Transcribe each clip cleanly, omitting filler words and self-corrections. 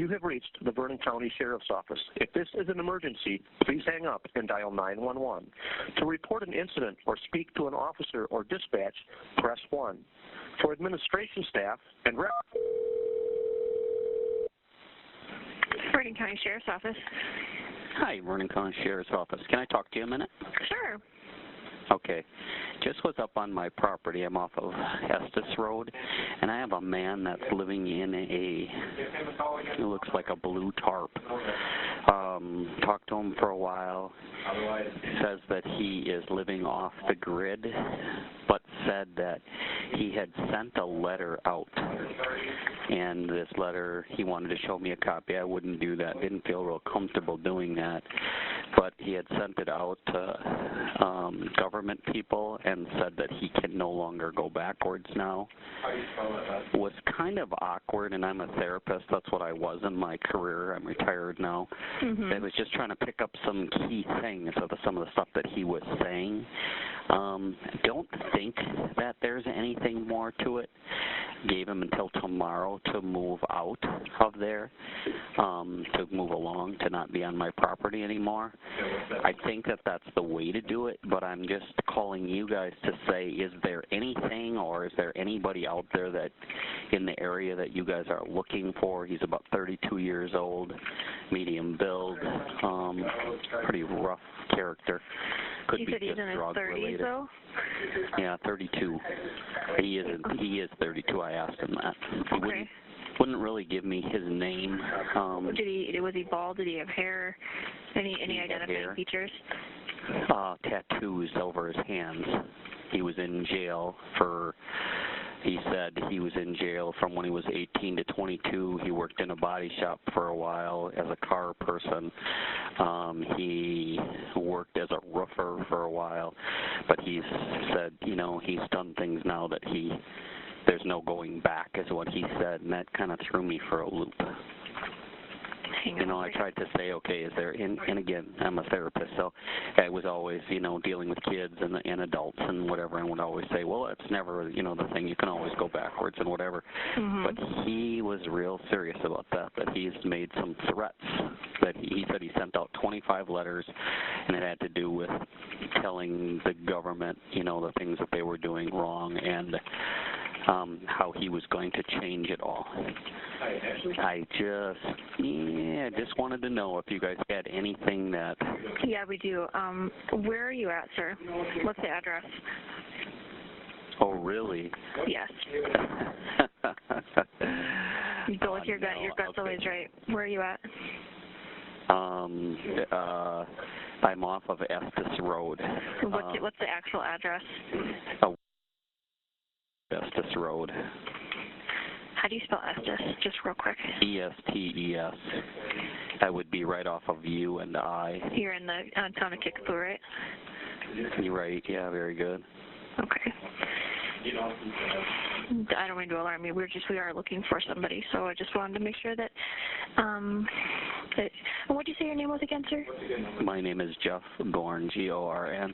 You have reached the Vernon County Sheriff's Office. If this is an emergency, please hang up and dial 911. To report an incident or speak to an officer or dispatch, press 1. For administration staff and Vernon County Sheriff's Office. Hi, Vernon County Sheriff's Office. Can I talk to you a minute? Sure. Okay. Just was up on my property. I'm off of Estes Road, and I have a man that's living in it looks like a blue tarp. Talked to him for a while. Says that he is living off the grid, but said that he had sent a letter out. And this letter, he wanted to show me a copy. I wouldn't do that. Didn't feel real comfortable doing that. But he had sent it out to government people and said that he can no longer go backwards now. Was kind of awkward, and I'm a therapist. That's what I was in my career. I'm retired now. I was just trying to pick up some key things of some of the stuff that he was saying. Don't think that there's anything more to it. Gave him until tomorrow to move out of there, to move along, to not be on my property anymore. I think that that's the way to do it, but I'm just calling you guys to say, is there anything or is there anybody out there that in the area that you guys are looking for? He's about 32 years old, medium build, pretty rough character. Could you be said he's just in his drug 30s, related. Though? Yeah, 32. He is 32. I asked him that. Okay. Wouldn't really give me his name. Was he bald? Did he have hair? Any identifying features? Tattoos over his hands. He was in jail for. He said he was in jail from when he was 18 to 22. He worked in a body shop for a while as a car person. He worked as a roofer for a while, but he said, he's done things now that there's no going back, is what he said, and that kind of threw me for a loop. I tried to say, okay, is there, and again, I'm a therapist, so I was always, dealing with kids and adults and whatever, and would always say, well, it's never, the thing, you can always go backwards and whatever. But he was real serious about that he's made some threats, that he said he sent out 25 letters, and it had to do with telling the government, the things that they were doing wrong, and how he was going to change it all. I just wanted to know if you guys had anything that... Yeah, we do. Where are you at, sir? What's the address? Oh, really? Yes. You go with your gut. Your gut's always right. Where are you at? I'm off of Estes Road. What's the actual address? Estes Road. How do you spell Estes? Just real quick. E-S-T-E-S. I would be right off of U and I. You're in the town of Kickapoo, right? You're right. Yeah, very good. Okay. I don't mean to alarm you. We are looking for somebody, so I just wanted to make sure that. What did you say your name was again, sir? My name is Jeff Gorn, G-O-R-N.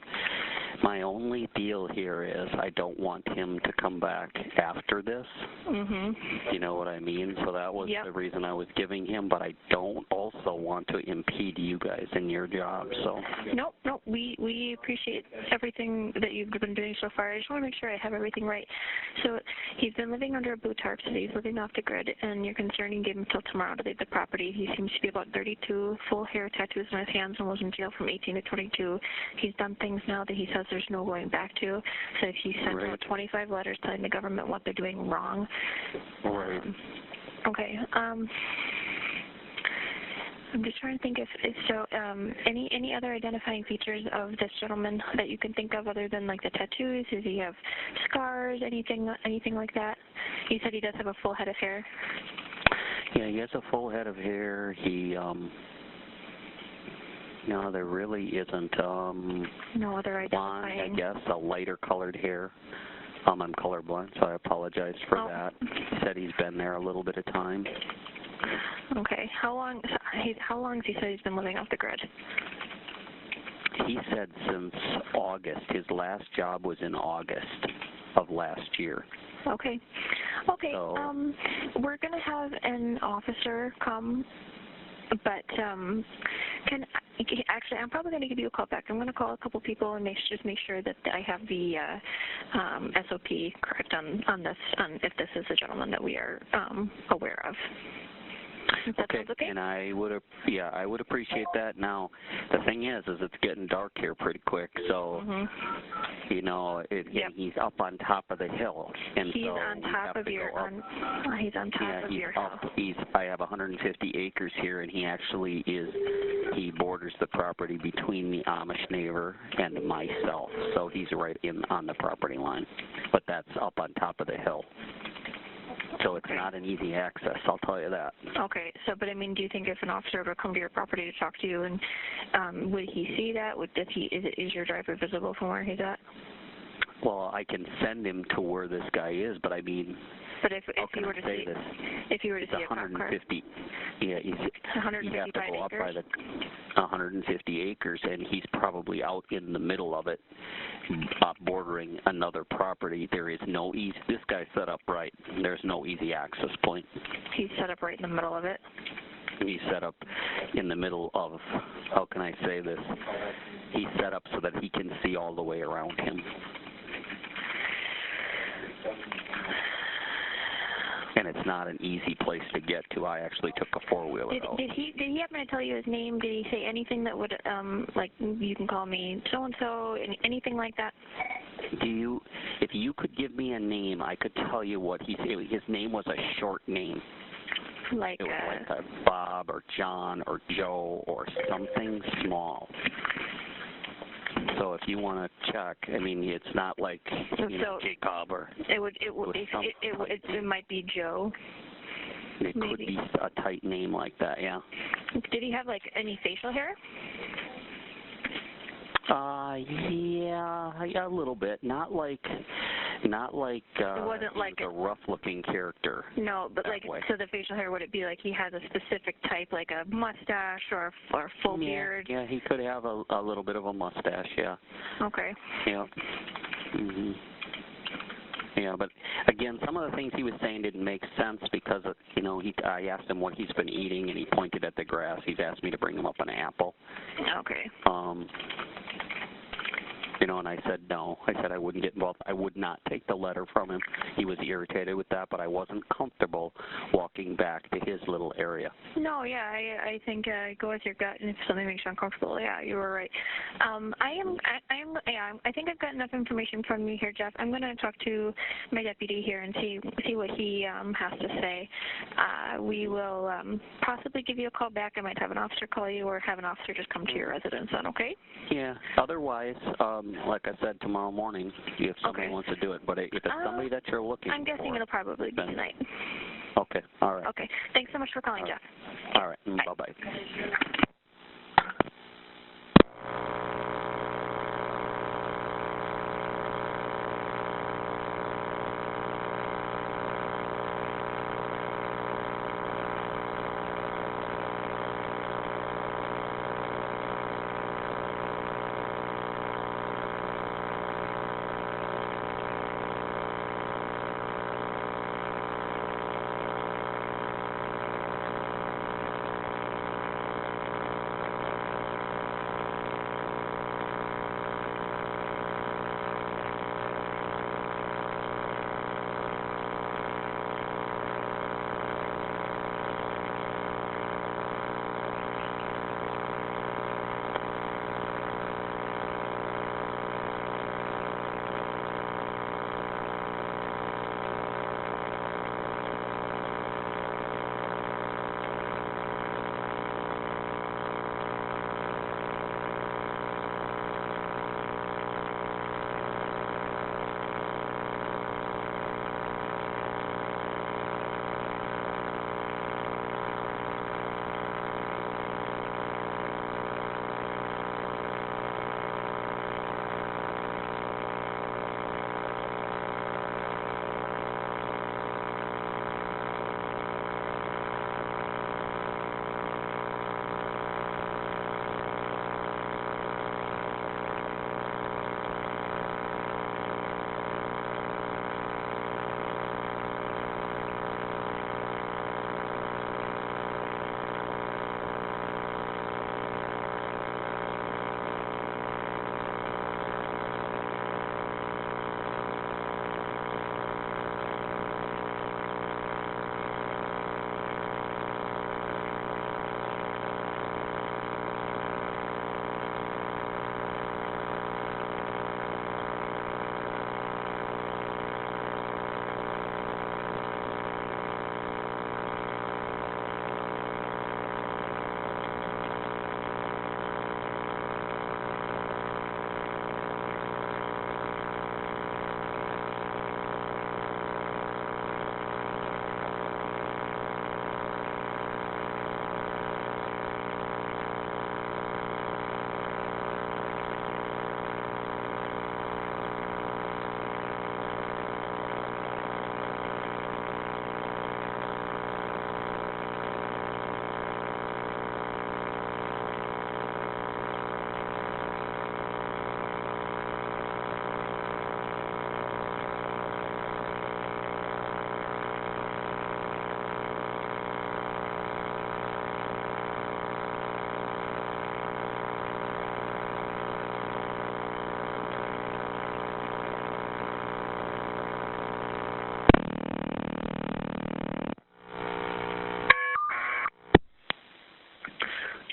My only deal here is I don't want him to come back after this. You know what I mean? So that was the reason I was giving him, but I don't also want to impede you guys in your job. So. Nope. We appreciate everything that you've been doing so far. I just want to make sure I have everything right. So he's been living under a blue tarp, so he's living off the grid, and you're concerned you gave him until tomorrow to leave the property. He seems to be about 32, full hair, tattoos on his hands, and was in jail from 18 to 22. He's done things now that he says there's no going back to. So if he sent out 25 letters telling the government what they're doing wrong. Right. Okay. I'm just trying to think if so. Any other identifying features of this gentleman that you can think of other than like the tattoos? Does he have scars? Anything like that? You said he does have a full head of hair. Yeah, he has a full head of hair. He no, there really isn't. No other identifying. Blonde, I guess, a lighter colored hair. I'm colorblind, so I apologize for that. He said he's been there a little bit of time. Okay. How long has he said he's been living off the grid? He said since August. His last job was in August of last year. Okay. Okay, So, we're going to have an officer come, but actually, I'm probably going to give you a call back. I'm going to call a couple people and just make sure that I have the SOP correct on this, if this is a gentleman that we are aware of. That sounds okay? And I would appreciate that. Now, the thing is it's getting dark here pretty quick, so you know, he's up on top of the hill, and he's so on top of your he's on top of your house. I have 150 acres here, and he borders the property between the Amish neighbor and myself, so he's right on the property line, but that's up on top of the hill. So it's not an easy access, I'll tell you that. Okay, but I mean, do you think if an officer would come to your property to talk to you, and would he see that? Is your driveway visible from where he's at? Well, I can send him to where this guy is, but I mean, but if you were to see, if you were to see a cop car, 150, yeah, you have to go up by the 150 acres, and he's probably out in the middle of it, bordering another property. There is no easy. This guy's set up right. There's no easy access point. He's set up right in the middle of it. He's set up in the middle of. How can I say this? He's set up so that he can see all the way around him. And it's not an easy place to get to. I actually took a four-wheeler out. Did he happen to tell you his name? Did he say anything that would, like, you can call me so-and-so, anything like that? If you could give me a name, I could tell you what his name was a short name. Like, it was like a Bob or John or Joe or something small. So if you want to check, I mean, it's not like Jacob or. It might be Joe. It could be a tight name like that, yeah. Did he have like any facial hair? Yeah, a little bit. Not like it wasn't like a rough-looking character. No, but like way. So the facial hair, would it be like he has a specific type, like a mustache or full beard? Yeah, he could have a little bit of a mustache. Yeah. Okay. Yeah. Yeah, but again, some of the things he was saying didn't make sense because I asked him what he's been eating, and he pointed at the grass. He's asked me to bring him up an apple. Okay. And I said no. I said I wouldn't get involved. I would not take the letter from him. He was irritated with that, but I wasn't comfortable walking back to his little area. No, yeah, I think go with your gut, and if something makes you uncomfortable, yeah, you were right. I think I've got enough information from you here, Jeff. I'm going to talk to my deputy here and see what he has to say. We will possibly give you a call back. I might have an officer call you, or have an officer just come to your residence then, okay? Yeah. Otherwise, like I said, tomorrow morning, if somebody wants to do it. But if it's somebody that you're looking for... I'm guessing it'll probably be tonight. Okay. All right. Okay. Thanks so much for calling, Jeff. All right. Bye-bye.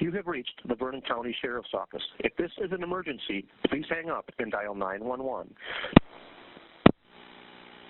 You have reached the Vernon County Sheriff's Office. If this is an emergency, please hang up and dial 911.